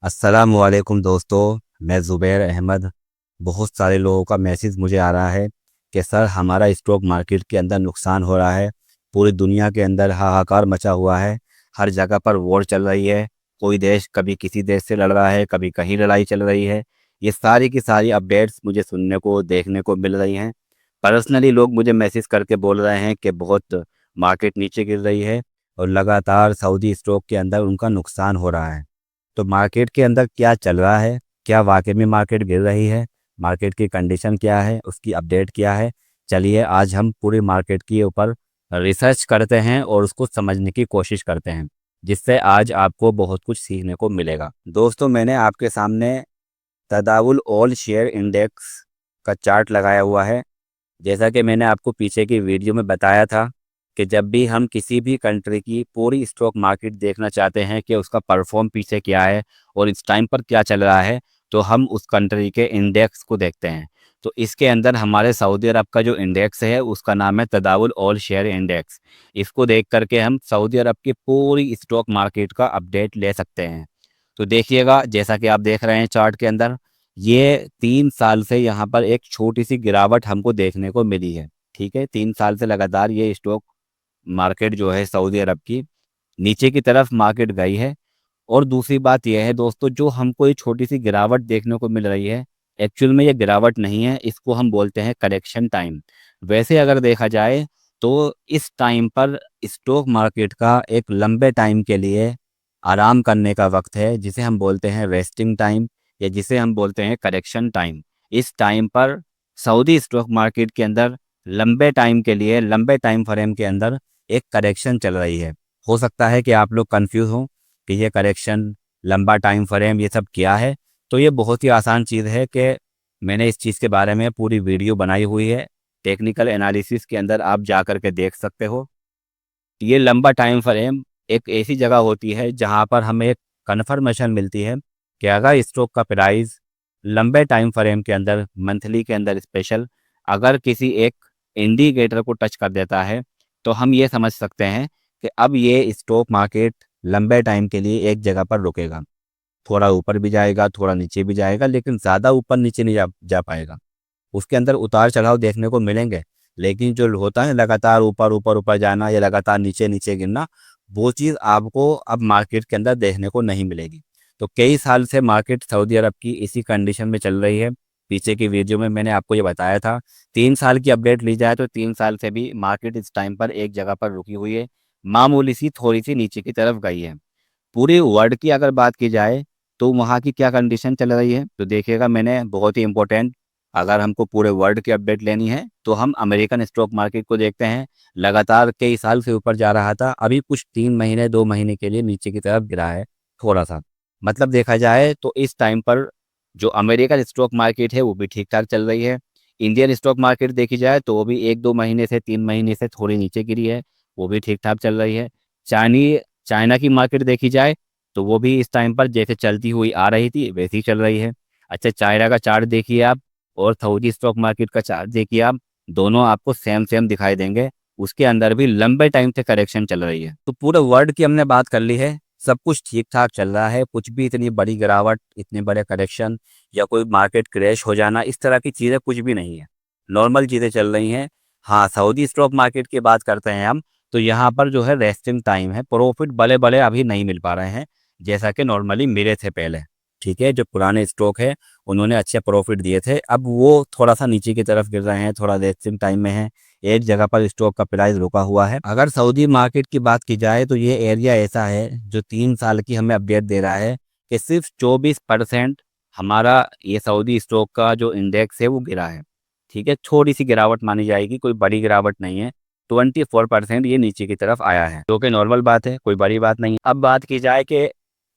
अस्सलामुअलैकुम दोस्तों, मैं ज़ुबैर अहमद। बहुत सारे लोगों का मैसेज मुझे आ रहा है कि सर हमारा स्टॉक मार्केट के अंदर नुकसान हो रहा है। पूरी दुनिया के अंदर हाहाकार मचा हुआ है। हर जगह पर वॉर चल रही है। कोई देश कभी किसी देश से लड़ रहा है, कभी कहीं लड़ाई चल रही है। ये सारी की सारी अपडेट्स मुझे सुनने को देखने को मिल रही हैं। पर्सनली लोग मुझे मैसेज करके बोल रहे हैं कि बहुत मार्केट नीचे गिर रही है और लगातार सऊदी स्टॉक के अंदर उनका नुकसान हो रहा है। तो मार्केट के अंदर क्या चल रहा है, क्या वाकई में मार्केट गिर रही है, मार्केट की कंडीशन क्या है, उसकी अपडेट क्या है। चलिए आज हम पूरी मार्केट के ऊपर रिसर्च करते हैं और उसको समझने की कोशिश करते हैं, जिससे आज आपको बहुत कुछ सीखने को मिलेगा। दोस्तों, मैंने आपके सामने तदावुल ऑल शेयर इंडेक्स का चार्ट लगाया हुआ है। जैसा कि मैंने आपको पीछे की वीडियो में बताया था कि जब भी हम किसी भी कंट्री की पूरी स्टॉक मार्केट देखना चाहते हैं कि उसका परफॉर्म पीछे क्या है और इस टाइम पर क्या चल रहा है, तो हम उस कंट्री के इंडेक्स को देखते हैं। तो इसके अंदर हमारे सऊदी अरब का जो इंडेक्स है उसका नाम है तदावुल ऑल शेयर इंडेक्स। इसको देख करके हम सऊदी अरब की पूरी स्टॉक मार्केट का अपडेट ले सकते हैं। तो देखिएगा, जैसा कि आप देख रहे हैं चार्ट के अंदर, ये 3 साल से यहाँ पर एक छोटी सी गिरावट हमको देखने को मिली है। ठीक है, 3 साल से लगातार ये स्टॉक मार्केट जो है सऊदी अरब की नीचे की तरफ मार्केट गई है। और दूसरी बात यह है दोस्तों, जो हमको ये छोटी सी गिरावट देखने को मिल रही है, एक्चुअल में ये गिरावट नहीं है, इसको हम बोलते हैं करेक्शन टाइम। वैसे अगर देखा जाए तो इस टाइम पर स्टॉक मार्केट का एक लंबे टाइम के लिए आराम करने का वक्त है, जिसे हम बोलते हैं रेस्टिंग टाइम या जिसे हम बोलते हैं करेक्शन टाइम। इस टाइम पर सऊदी स्टॉक मार्केट के अंदर लंबे टाइम के लिए, लंबे टाइम फ्रेम के अंदर एक करेक्शन चल रही है। हो सकता है कि आप लोग कंफ्यूज हों कि ये करेक्शन, लंबा टाइम फ्रेम, ये सब क्या है। तो ये बहुत ही आसान चीज़ है कि मैंने इस चीज़ के बारे में पूरी वीडियो बनाई हुई है। टेक्निकल एनालिसिस के अंदर आप जा कर के देख सकते हो। ये लंबा टाइम फ्रेम एक ऐसी जगह होती है जहां पर हमें एक कन्फर्मेशन मिलती है कि अगर स्टॉक का प्राइस लंबे टाइम फ्रेम के अंदर, मंथली के अंदर स्पेशल, अगर किसी एक इंडिकेटर को टच कर देता है, तो हम ये समझ सकते हैं कि अब ये स्टॉक मार्केट लंबे टाइम के लिए एक जगह पर रुकेगा। थोड़ा ऊपर भी जाएगा, थोड़ा नीचे भी जाएगा, लेकिन ज़्यादा ऊपर नीचे नहीं जा पाएगा। उसके अंदर उतार चढ़ाव देखने को मिलेंगे, लेकिन जो होता है लगातार ऊपर ऊपर ऊपर जाना या लगातार नीचे नीचे गिरना, वो चीज़ आपको अब मार्केट के अंदर देखने को नहीं मिलेगी। तो कई साल से मार्केट सऊदी अरब की इसी कंडीशन में चल रही है। पीछे की वीडियो में मैंने आपको ये बताया था। 3 साल की अपडेट ली जाए तो 3 साल से भी मार्केट इस टाइम पर एक जगह पर रुकी हुई है, मामूली सी थोड़ी सी नीचे की तरफ गई है। पूरे वर्ल्ड की अगर बात की जाए तो वहाँ की क्या कंडीशन चल रही है, तो देखिएगा, मैंने बहुत ही इंपॉर्टेंट, अगर हमको पूरे वर्ल्ड की अपडेट लेनी है तो हम अमेरिकन स्टॉक मार्केट को देखते हैं। लगातार कई साल से ऊपर जा रहा था, अभी कुछ 3 महीने 2 महीने के लिए नीचे की तरफ गिरा है थोड़ा सा। मतलब देखा जाए तो इस टाइम पर जो अमेरिकन स्टॉक मार्केट है वो भी ठीक ठाक चल रही है। इंडियन स्टॉक मार्केट देखी जाए तो वो भी 1-2 महीने से 3 महीने से थोड़ी नीचे गिरी है, वो भी ठीक ठाक चल रही है। चाइनी चाइना की मार्केट देखी जाए तो वो भी इस टाइम पर जैसे चलती हुई आ रही थी वैसी ही चल रही है। अच्छा, चाइना का चार्ट देखिए आप और सऊदी स्टॉक मार्केट का चार्ट देखिए आप, दोनों आपको सेम सेम दिखाई देंगे। उसके अंदर भी लंबे टाइम से करेक्शन चल रही है। तो पूरे वर्ल्ड की हमने बात कर ली है, सब कुछ ठीक ठाक चल रहा है। कुछ भी इतनी बड़ी गिरावट, इतने बड़े करेक्शन या कोई मार्केट क्रैश हो जाना, इस तरह की चीज़ें कुछ भी नहीं है। नॉर्मल चीज़ें चल रही हैं। हाँ, सऊदी स्टॉक मार्केट की बात करते हैं हम, तो यहाँ पर जो है रेस्टिंग टाइम है। प्रॉफिट बड़े बड़े अभी नहीं मिल पा रहे हैं जैसा कि नॉर्मली मिले थे पहले। ठीक है, जो पुराने स्टॉक है उन्होंने अच्छे प्रॉफिट दिए थे, अब वो थोड़ा सा नीचे की तरफ गिर रहे हैं, थोड़ा रेस्टिंग टाइम में है। एक जगह पर स्टॉक का प्राइस रुका हुआ है। अगर सऊदी मार्केट की बात की जाए तो ये एरिया ऐसा है जो 3 साल की हमें अपडेट दे रहा है कि सिर्फ 24% हमारा ये सऊदी स्टॉक का जो इंडेक्स है वो गिरा है। ठीक है, थोड़ी सी गिरावट मानी जाएगी, कोई बड़ी गिरावट नहीं है। 24% ये नीचे की तरफ आया है, जो कि नॉर्मल बात है, कोई बड़ी बात नहीं है। अब बात की जाए कि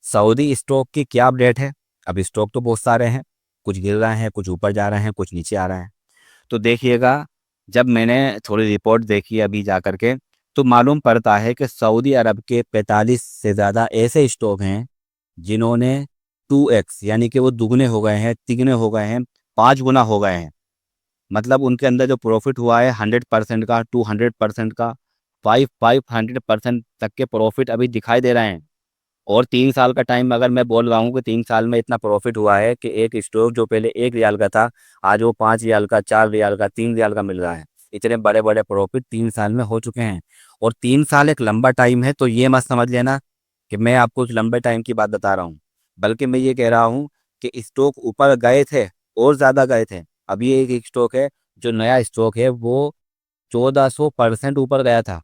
सऊदी स्टॉक की क्या अपडेट है। अब स्टॉक तो बहुत सारे हैं, कुछ गिर रहे हैं, कुछ ऊपर जा रहे हैं, कुछ नीचे आ रहे हैं। तो देखिएगा, जब मैंने थोड़ी रिपोर्ट देखी अभी जा करके, तो मालूम पड़ता है कि सऊदी अरब के 45 से ज़्यादा ऐसे स्टॉक हैं जिन्होंने 2x, यानी कि वो दुगने हो गए हैं, तिगने हो गए हैं, 5 गुना हो गए हैं। मतलब उनके अंदर जो प्रॉफिट हुआ है 100% का, 200% का, 500% तक के प्रॉफिट अभी दिखाई दे रहे हैं। और 3 साल का टाइम अगर मैं बोल रहा हूँ कि 3 साल में इतना प्रॉफिट हुआ है कि एक स्टॉक जो पहले 1 रियाल का था, आज वो 5 रियाल का, 4 रियाल का, 3 रियाल का मिल रहा है। इतने बड़े बड़े प्रॉफिट 3 साल में हो चुके हैं। और 3 साल एक लंबा टाइम है, तो ये मत समझ लेना कि मैं आपको उस लंबे टाइम की बात बता रहा हूँ, बल्कि मैं ये कह रहा हूँ कि स्टॉक ऊपर गए थे और ज़्यादा गए थे। अभी एक स्टॉक है, जो नया स्टॉक है वो 1400% ऊपर गया था,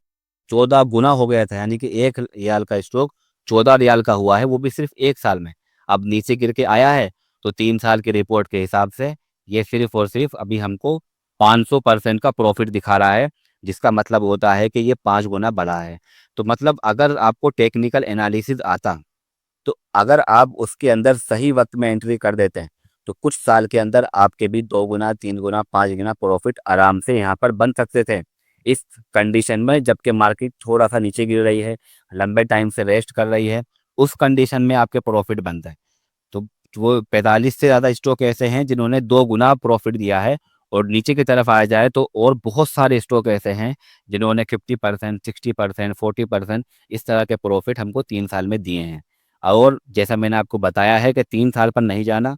14 गुना हो गया था। यानी कि 1 रियाल का स्टॉक 14 रियाल का हुआ है, वो भी सिर्फ 1 साल में। अब नीचे गिर के आया है, तो 3 साल की रिपोर्ट के हिसाब से ये सिर्फ और सिर्फ अभी हमको 500% का प्रॉफिट दिखा रहा है, जिसका मतलब होता है कि ये 5 गुना बढ़ा है। तो मतलब अगर आपको टेक्निकल एनालिसिस आता, तो अगर आप उसके अंदर सही वक्त में एंट्री कर देते हैं, तो कुछ साल के अंदर आपके भी 2 गुना, 3 गुना, 5 गुना प्रॉफिट आराम से यहाँ पर बन सकते थे। इस कंडीशन में, जबकि मार्केट थोड़ा सा नीचे गिर रही है, लंबे टाइम से रेस्ट कर रही है, उस कंडीशन में आपके प्रॉफिट बनता है। तो वो 45 से ज़्यादा स्टॉक ऐसे हैं जिन्होंने 2 गुना प्रॉफिट दिया है। और नीचे की तरफ आया जाए तो और बहुत सारे स्टॉक ऐसे हैं जिन्होंने 50%, 60%, 40% इस तरह के प्रॉफिट हमको 3 साल में दिए हैं। और जैसा मैंने आपको बताया है कि 3 साल पर नहीं जाना,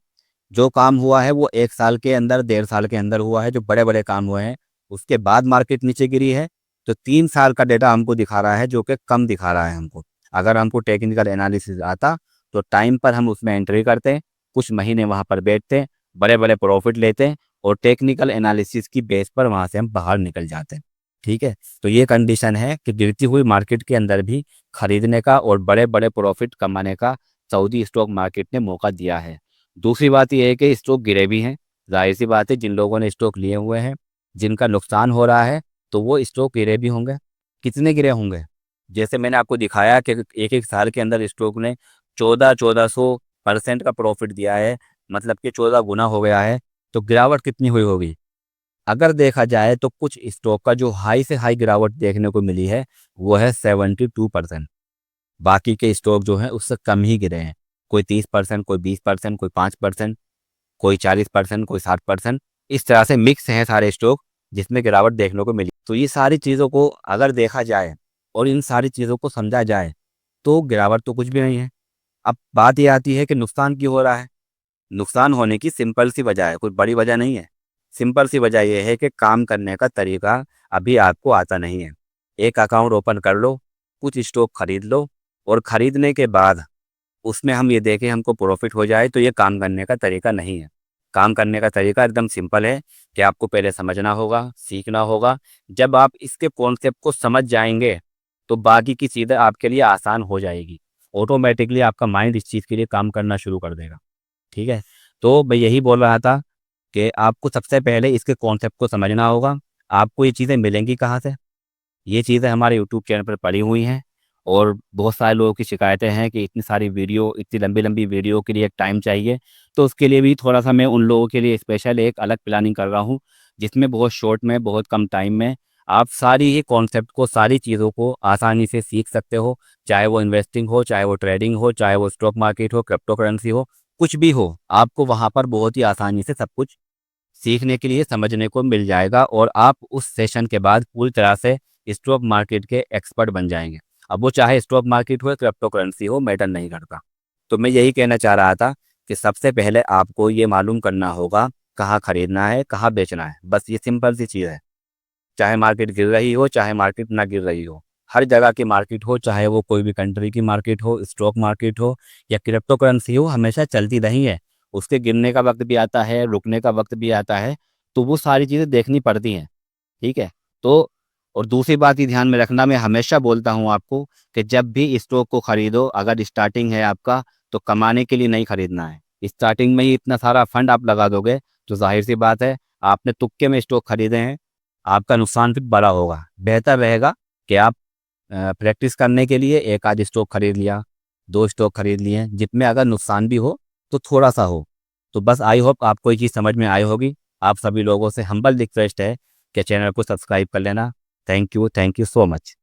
जो काम हुआ है वो 1 साल के अंदर, 1.5 साल के अंदर हुआ है, जो बड़े बड़े काम हुए हैं। उसके बाद मार्केट नीचे गिरी है, तो 3 साल का डेटा हमको दिखा रहा है, जो कि कम दिखा रहा है हमको। अगर हमको टेक्निकल एनालिसिस आता, तो टाइम पर हम उसमें एंट्री करते, कुछ महीने वहाँ पर बैठते, बड़े बड़े प्रॉफिट लेते, और टेक्निकल एनालिसिस की बेस पर वहाँ से हम बाहर निकल जाते। ठीक है। तो ये कंडीशन है कि गिरती हुई मार्केट के अंदर भी खरीदने का और बड़े बड़े प्रॉफिट कमाने का सऊदी स्टॉक मार्केट ने मौका दिया है। दूसरी बात यह है कि स्टॉक गिरे भी हैं। जाहिर सी बात है, जिन लोगों ने स्टॉक लिए हुए हैं, जिनका नुकसान हो रहा है, तो वो स्टॉक गिरे भी होंगे। कितने गिरे होंगे? जैसे मैंने आपको दिखाया कि एक एक साल के अंदर स्टॉक ने 1400% का प्रॉफिट दिया है, मतलब कि 14 गुना हो गया है। तो गिरावट कितनी हुई होगी? अगर देखा जाए तो कुछ स्टॉक का जो हाई से हाई गिरावट देखने को मिली है, वो है 72%। बाकी के स्टॉक जो हैं उससे कम ही गिरे हैं। कोई 30%, कोई 20%, कोई 5%, कोई 40%, कोई 60%। इस तरह से मिक्स हैं सारे स्टॉक जिसमें गिरावट देखने को मिली। तो ये सारी चीज़ों को अगर देखा जाए और इन सारी चीज़ों को समझा जाए, तो गिरावट तो कुछ भी नहीं है। अब बात ये आती है कि नुकसान क्यों हो रहा है। नुकसान होने की सिंपल सी वजह है, कोई बड़ी वजह नहीं है। सिंपल सी वजह यह है कि काम करने का तरीका अभी आपको आता नहीं है। एक अकाउंट ओपन कर लो, कुछ स्टॉक खरीद लो, और खरीदने के बाद उसमें हम ये देखें हमको प्रॉफिट हो जाए, तो ये काम करने का तरीका नहीं है। काम करने का तरीका एकदम सिंपल है कि आपको पहले समझना होगा, सीखना होगा। जब आप इसके कॉन्सेप्ट को समझ जाएंगे, तो बाकी की चीज़ें आपके लिए आसान हो जाएगी। ऑटोमेटिकली आपका माइंड इस चीज़ के लिए काम करना शुरू कर देगा। ठीक है। तो मैं यही बोल रहा था कि आपको सबसे पहले इसके कॉन्सेप्ट को समझना होगा। आपको ये चीज़ें मिलेंगी कहाँ से? ये चीज़ें हमारे यूट्यूब चैनल पर पड़ी हुई हैं। और बहुत सारे लोगों की शिकायतें हैं कि इतनी सारी वीडियो, इतनी लंबी लंबी वीडियो के लिए एक टाइम चाहिए। तो उसके लिए भी थोड़ा सा मैं उन लोगों के लिए स्पेशल एक अलग प्लानिंग कर रहा हूँ, जिसमें बहुत शॉर्ट में, बहुत कम टाइम में आप सारी ही कॉन्सेप्ट को, सारी चीज़ों को आसानी से सीख सकते हो। चाहे वो इन्वेस्टिंग हो, चाहे वो ट्रेडिंग हो, चाहे वो स्टॉक मार्केट हो, क्रिप्टो करेंसी हो, कुछ भी हो, आपको वहाँ पर बहुत ही आसानी से सब कुछ सीखने के लिए, समझने को मिल जाएगा। और आप उस सेशन के बाद पूरी तरह से स्टॉक मार्केट के एक्सपर्ट बन जाएंगे। अब वो चाहे स्टॉक मार्केट हो या क्रिप्टो करेंसी हो, मैटर नहीं करता। तो मैं यही कहना चाह रहा था कि सबसे पहले आपको ये मालूम करना होगा कहाँ खरीदना है, कहाँ बेचना है। बस ये सिंपल सी चीज़ है। चाहे मार्केट गिर रही हो, चाहे मार्केट ना गिर रही हो, हर जगह की मार्केट हो, चाहे वो कोई भी कंट्री की मार्केट हो, स्टॉक मार्केट हो या क्रिप्टो करेंसी हो, हमेशा चलती रही है। उसके गिरने का वक्त भी आता है, रुकने का वक्त भी आता है। तो वो सारी चीज़ें देखनी पड़ती हैं। ठीक है। तो और दूसरी बात ये ध्यान में रखना, मैं हमेशा बोलता हूँ आपको कि जब भी स्टॉक को खरीदो, अगर स्टार्टिंग है आपका, तो कमाने के लिए नहीं खरीदना है। स्टार्टिंग में ही इतना सारा फंड आप लगा दोगे, तो जाहिर सी बात है, आपने तुक्के में स्टॉक खरीदे हैं, आपका नुकसान फिर बड़ा होगा। बेहतर रहेगा कि आप प्रैक्टिस करने के लिए एक आध स्टॉक खरीद लिया, 2 स्टॉक खरीद लिए, जिसमें अगर नुकसान भी हो तो थोड़ा सा हो। तो बस आई होप आपको ये चीज़ समझ में आई होगी। आप सभी लोगों से हम्बल रिक्वेस्ट है कि चैनल को सब्सक्राइब कर लेना। Thank you so much.